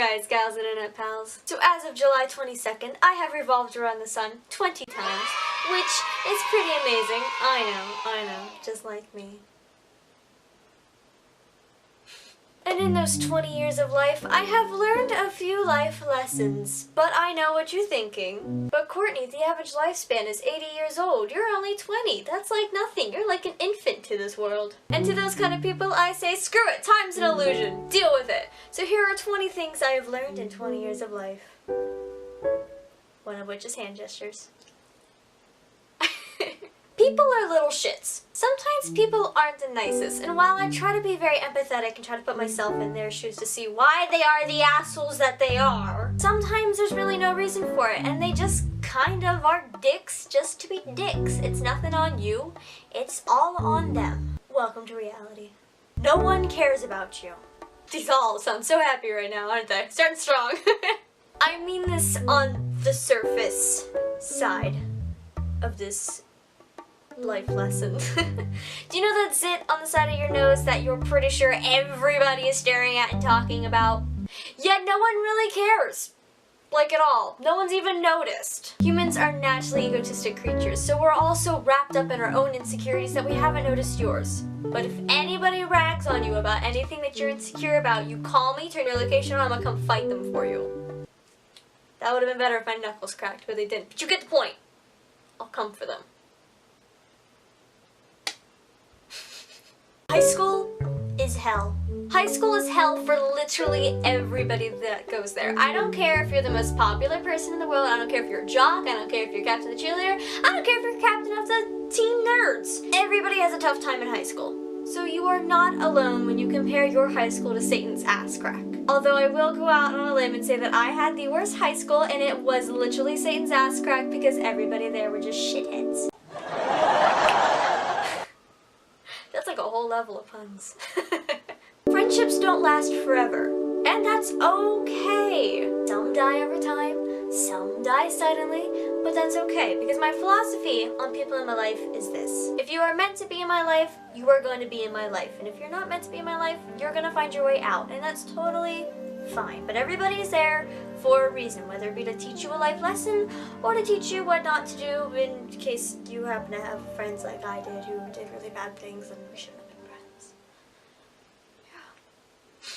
guys, gals, and internet pals. So as of July 22nd, I have revolved around the sun 20 times, which is pretty amazing. I know, just like me. And in those 20 years of life, I have learned a few life lessons. But I know what you're thinking. But Courtney, the average lifespan is 80 years old. You're only 20. That's like nothing. You're like an infant to this world. And to those kind of people, I say, screw it, time's an illusion. Deal with it. So here are 20 things I have learned in 20 years of life. One of which is hand gestures. People are little shits. Sometimes people aren't the nicest, and while I try to be very empathetic and try to put myself in their shoes to see why they are the assholes that they are, sometimes there's really no reason for it, and they just kind of are dicks just to be dicks. It's nothing on you, it's all on them. Welcome to reality. No one cares about you. These all sound so happy right now, aren't they? Starting strong. I mean this on the surface side of this life lesson. Do you know that zit on the side of your nose that you're pretty sure everybody is staring at and talking about? Yet no one really cares. Like at all. No one's even noticed. Humans are naturally egotistic creatures, so we're all so wrapped up in our own insecurities that we haven't noticed yours. But if anybody rags on you about anything that you're insecure about, you call me, turn your location on, I'm gonna come fight them for you. That would have been better if my knuckles cracked, but they didn't. But you get the point. I'll come for them. High school is hell. High school is hell for literally everybody that goes there. I don't care if you're the most popular person in the world. I don't care if you're a jock. I don't care if you're captain of the cheerleader. I don't care if you're captain of the teen nerds. Everybody has a tough time in high school. So you are not alone when you compare your high school to Satan's ass crack. Although I will go out on a limb and say that I had the worst high school, and it was literally Satan's ass crack because everybody there were just shitheads. That's like a whole level of puns. Friendships don't last forever, and that's okay. Some die over time, some die suddenly, but that's okay, because my philosophy on people in my life is this. If you are meant to be in my life, you are going to be in my life, and if you're not meant to be in my life, you're going to find your way out, and that's totally fine. But everybody's there for a reason, whether it be to teach you a life lesson or to teach you what not to do in case you happen to have friends like I did who did really bad things and we shouldn't have been friends. Yeah.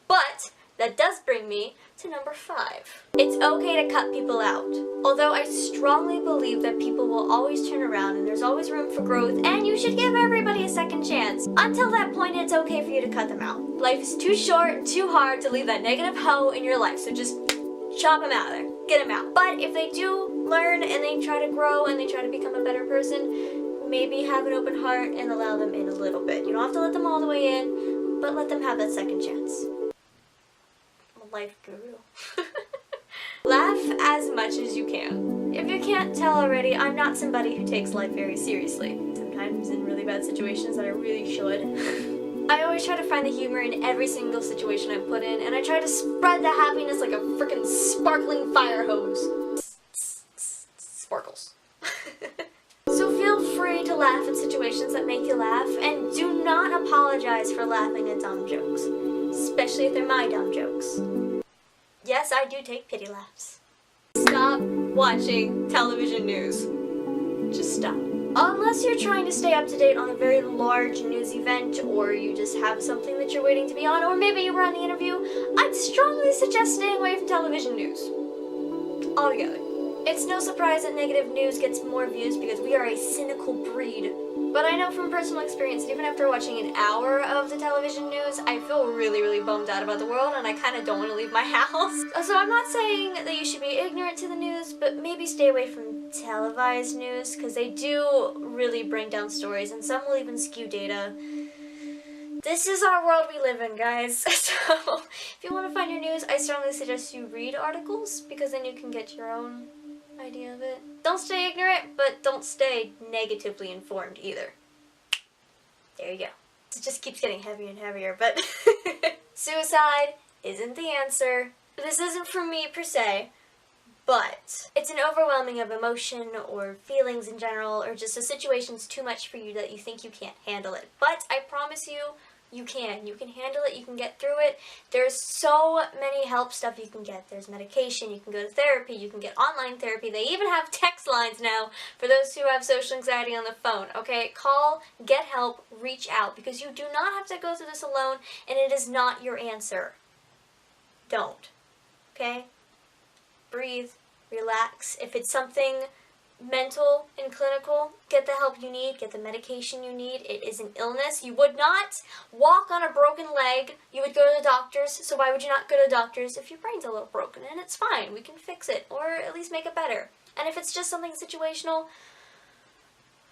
But that does bring me to number 5. It's okay to cut people out. Although I strongly believe that people will always turn around and there's always room for growth and you should give everybody a second chance. Until that point, it's okay for you to cut them out. Life is too short and too hard to leave that negative hoe in your life, so just chop them out of there. Get them out. But if they do learn and they try to grow and they try to become a better person, maybe have an open heart and allow them in a little bit. You don't have to let them all the way in, but let them have that second chance. Life guru. Laugh as much as you can. If you can't tell already, I'm not somebody who takes life very seriously. Sometimes in really bad situations that I really should. I always try to find the humor in every single situation I'm put in, and I try to spread the happiness like a frickin' sparkling fire hose. Sparkles. So feel free to laugh at situations that make you laugh, and do not apologize for laughing at dumb jokes. Especially if they're my dumb jokes. Yes, I do take pity laughs. Stop watching television news. Just stop. Unless you're trying to stay up to date on a very large news event, or you just have something that you're waiting to be on, or maybe you were on the interview, I'd strongly suggest staying away from television news. Altogether. It's no surprise that negative news gets more views because we are a cynical breed. But I know from personal experience that even after watching an hour of the television news, I feel really bummed out about the world and I kind of don't want to leave my house. So I'm not saying that you should be ignorant to the news, but maybe stay away from televised news because they do really bring down stories and some will even skew data. This is our world we live in, guys. So if you want to find your news, I strongly suggest you read articles because then you can get your own idea of it. Don't stay ignorant, but don't stay negatively informed either. There you go. It just keeps getting heavier and heavier, but suicide isn't the answer. This isn't for me per se, but it's an overwhelming of emotion or feelings in general, or just a situation's too much for you that you think you can't handle it. But I promise you, You can handle it, you can get through it. There's so many help stuff you can get. There's medication, you can go to therapy, you can get online therapy. They even have text lines now for those who have social anxiety on the phone, okay? Call, get help, reach out, because you do not have to go through this alone, and it is not your answer. Don't, okay? Breathe, relax. If it's something mental and clinical, get the help you need, get the medication you need. It is an illness. You would not walk on a broken leg. You would go to the doctors, so why would you not go to the doctors if your brain's a little broken? And it's fine. We can fix it, or at least make it better. And if it's just something situational,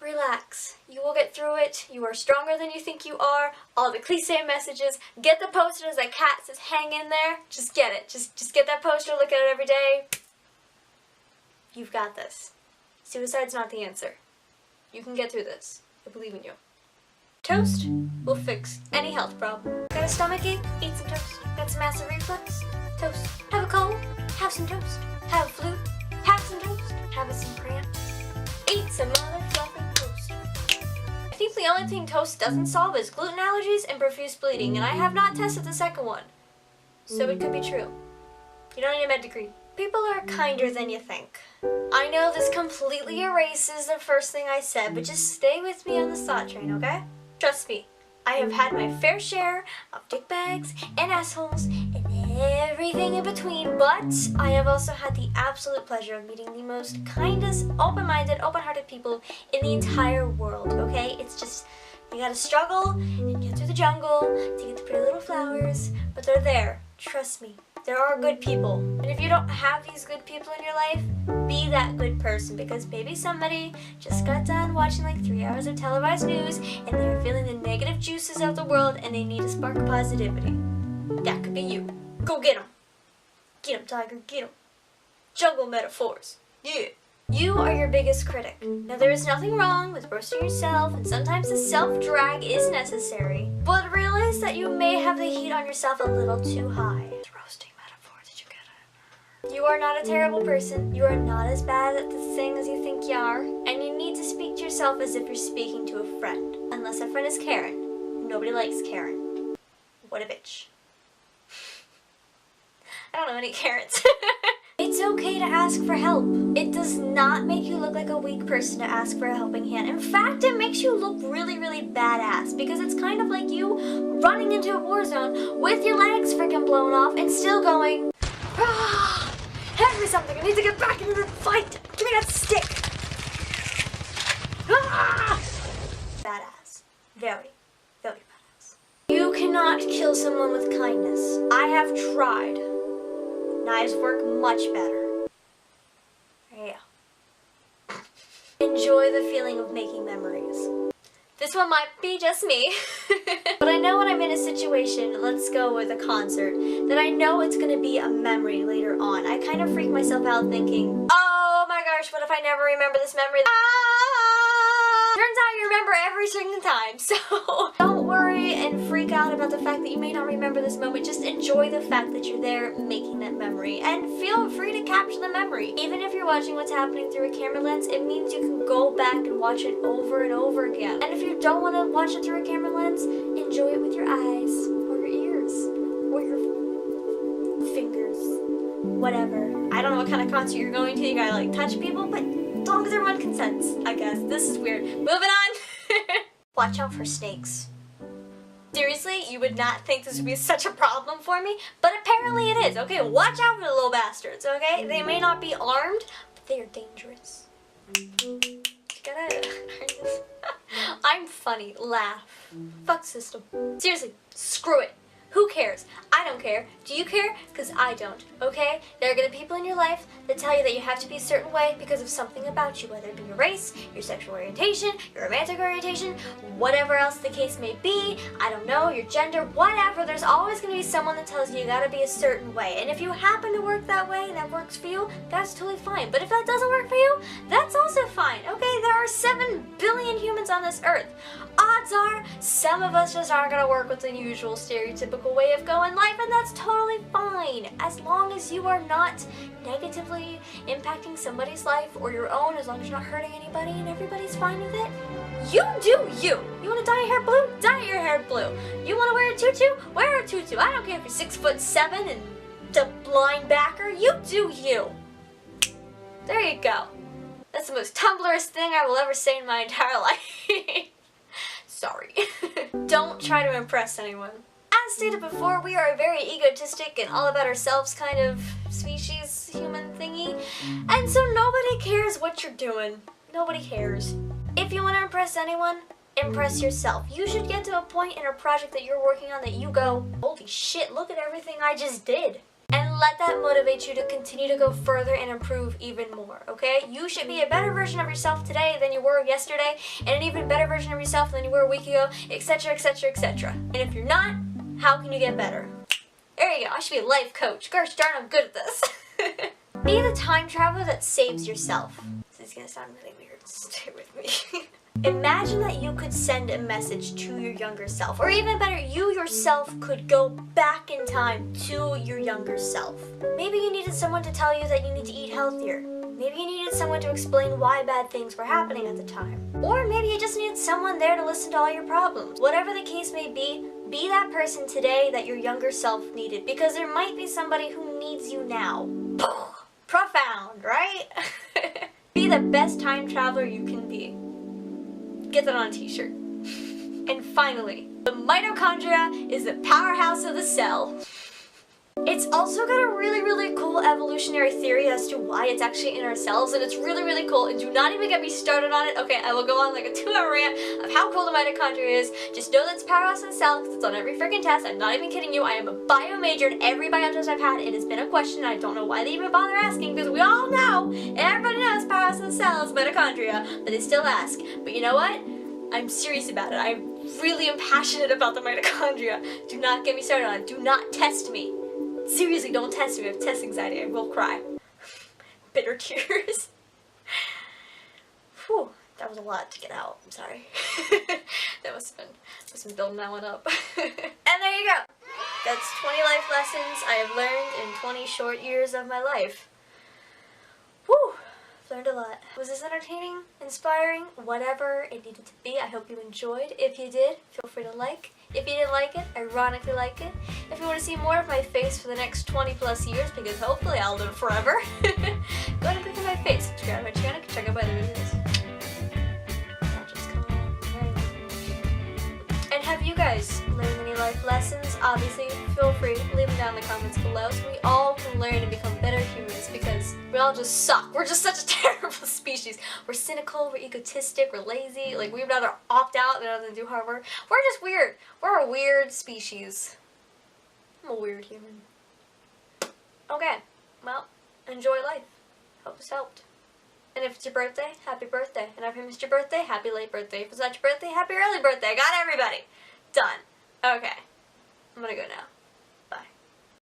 relax. You will get through it. You are stronger than you think you are. All the cliche messages. Get the posters that Kat says hang in there. Just get it. Just get that poster, look at it every day. You've got this. Suicide's not the answer. You can get through this. I believe in you. Toast will fix any health problem. Got a stomachache? Eat some toast. Got some acid reflux? Toast. Have a cold? Have some toast. Have a flu? Have some toast. Have some cramps? Eat some motherfucking toast. I think the only thing toast doesn't solve is gluten allergies and profuse bleeding, and I have not tested the second one. So it could be true. You don't need a med degree. People are kinder than you think. I know this completely erases the first thing I said, but just stay with me on the thought train, okay? Trust me, I have had my fair share of dick bags and assholes and everything in between, but I have also had the absolute pleasure of meeting the most kindest, open-minded, open-hearted people in the entire world, okay? It's just, you gotta struggle and get through the jungle to get the pretty little flowers, but they're there. Trust me. There are good people. And if you don't have these good people in your life, be that good person, because maybe somebody just got done watching like 3 hours of televised news and they're feeling the negative juices of the world and they need a spark of positivity. That could be you. Go get them. Get them, tiger, get them. Jungle metaphors. Yeah. You are your biggest critic. Now, there is nothing wrong with roasting yourself, and sometimes the self-drag is necessary, but realize that you may have the heat on yourself a little too high. Roasting metaphor, did you get it? You are not a terrible person. You are not as bad at this thing as you think you are, and you need to speak to yourself as if you're speaking to a friend. Unless that friend is Karen. Nobody likes Karen. What a bitch. I don't know any Karens. It's okay to ask for help. It does not make you look like a weak person to ask for a helping hand. In fact, it makes you look really, really badass, because it's kind of like you running into a war zone with your legs freaking blown off and still going, ah, hand me something, I need to get back into the fight. Give me that stick. Ah! Badass. Very, very badass. You cannot kill someone with kindness. I have tried. Knives work much better. Yeah. Enjoy the feeling of making memories. This one might be just me, but I know when I'm in a situation, let's go with a concert, that I know it's gonna be a memory later on. I kind of freak myself out thinking, oh my gosh, what if I never remember this memory? Turns out you remember every single time, so don't worry and freak out about the fact that you may not remember this moment. Just enjoy the fact that you're there making that memory, and feel free to capture the memory. Even if you're watching what's happening through a camera lens, it means you can go back and watch it over and over again. And if you don't want to watch it through a camera lens, enjoy it with your eyes, or your ears, or your fingers, whatever. I don't know what kind of concert you're going to. You gotta like touch people, but as long as everyone consents, I guess. This is weird. Moving on! Watch out for snakes. Seriously, you would not think this would be such a problem for me, but apparently it is, okay? Watch out for the little bastards, okay? They may not be armed, but they are dangerous. You gotta... I'm funny. Laugh. Fuck system. Seriously, screw it. Who cares? I don't care. Do you care? Because I don't, okay? There are going to be people in your life that tell you that you have to be a certain way because of something about you, whether it be your race, your sexual orientation, your romantic orientation, whatever else the case may be, I don't know, your gender, whatever. There's always going to be someone that tells you got to be a certain way. And if you happen to work that way and that works for you, that's totally fine. But if that doesn't work for you, that's also fine, okay? There are 7 billion humans on this earth. Odds are some of us just aren't going to work with the usual stereotypical typical way of going life, and that's totally fine. As long as you are not negatively impacting somebody's life or your own, as long as you're not hurting anybody and everybody's fine with it, you do you. You want to dye your hair blue? Dye your hair blue. You want to wear a tutu? Wear a tutu. I don't care if you're 6'7" and a linebacker. You do you. There you go. That's the most Tumblrist thing I will ever say in my entire life. Sorry. Don't try to impress anyone. As stated before, we are a very egotistic and all about ourselves kind of species, human thingy, and so nobody cares what you're doing. Nobody cares. If you want to impress anyone, impress yourself. You should get to a point in a project that you're working on that you go, holy shit, look at everything I just did. And let that motivate you to continue to go further and improve even more, okay? You should be a better version of yourself today than you were yesterday, and an even better version of yourself than you were a week ago, etc, etc, etc. And if you're not, how can you get better? There you go, I should be a life coach. Gosh darn, I'm good at this. Be the time traveler that saves yourself. This is gonna sound really weird, stay with me. Imagine that you could send a message to your younger self, or even better, you yourself could go back in time to your younger self. Maybe you needed someone to tell you that you need to eat healthier. Maybe you needed someone to explain why bad things were happening at the time. Or maybe you just needed someone there to listen to all your problems. Whatever the case may be that person today that your younger self needed, because there might be somebody who needs you now. Profound, right? Be the best time traveler you can be. Get that on a t-shirt. And finally, the mitochondria is the powerhouse of the cell. It's also got a really, really cool evolutionary theory as to why it's actually in our cells, and it's really, really cool, and do not even get me started on it. Okay, I will go on like a 2-hour rant of how cool the mitochondria is. Just know that it's powerhouse of the cell, because it's on every freaking test. I'm not even kidding you. I am a bio major, and every bio test I've had, it has been a question. I don't know why they even bother asking, because we all know, and everybody knows powerhouse of the cell is mitochondria, but they still ask. But you know what? I'm serious about it. I really am passionate about the mitochondria. Do not get me started on it. Do not test me. Seriously, don't test me. I have test anxiety. I will cry. Bitter tears. Whew, that was a lot to get out. I'm sorry. That must have been building that one up. And there you go. That's 20 life lessons I have learned in 20 short years of my life. Whew. Learned a lot. Was this entertaining, inspiring, whatever it needed to be? I hope you enjoyed. If you did, feel free to like. If you didn't like it, ironically like it. If you want to see more of my face for the next 20 plus years, because hopefully I'll live forever, go ahead and click on my face, subscribe to my channel, check out my other videos. And have you guys learned any life lessons? Obviously, feel free to leave them down in the comments below so we all can learn and become better humans, because we all just suck. We're just such a terrible species. We're cynical, we're egotistic, we're lazy. Like, we'd rather opt out than do hard work. We're just weird. We're a weird species. I'm a weird human. Okay, well, enjoy life. Hope this helped. And if it's your birthday, happy birthday. And if I missed your birthday, happy late birthday. If it's not your birthday, happy early birthday. I got everybody. Done. Okay. I'm gonna go now.